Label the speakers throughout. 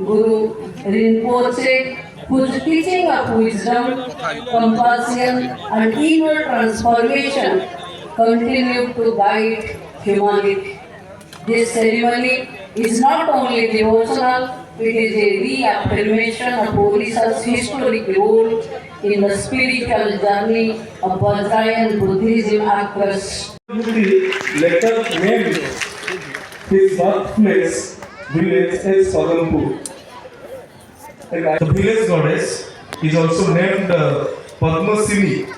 Speaker 1: Guru Rinpoche, whose teaching of wisdom, compassion, and inner transformation continue to guide humanity. This ceremony is not only devotional, it is a reaffirmation of Odisha's historic role in the spiritual journey of Vajrayana Buddhism across.
Speaker 2: The letter named his birthplace village as Sadampur. The village goddess is also named Padmasini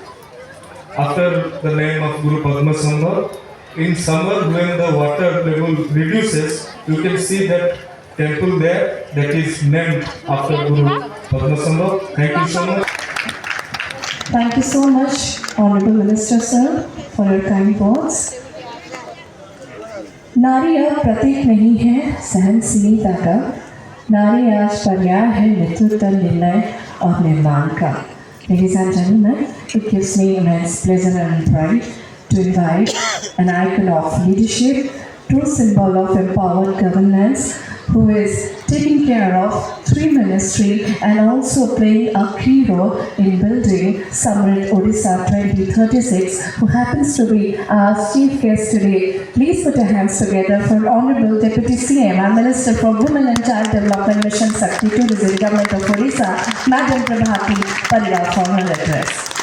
Speaker 2: after the name of Guru Padmasambhava. In summer, when the water level reduces, you can see that temple there that is named after Guru Padmasambhava. Thank you so much.
Speaker 3: Thank you so much, Honorable Minister Sir, for your kind words. नारी अब प्रतीक नहीं है सहनशीलता का, नारी आज पर्याय है नेतृत्व, निर्णय और निर्माण का. Ladies and gentlemen, it gives me immense pleasure and pride to invite an icon of leadership, true symbol of empowered governance, who is taking care of three ministries and also playing a key role in building Samrit Odisha 2036, who happens to be our chief guest today. Please put your hands together for Honorable Deputy CM and Minister for Women and Child Development Mission Shakti Tourism Government of Odisha, Madam Prabhati Parida, for her address.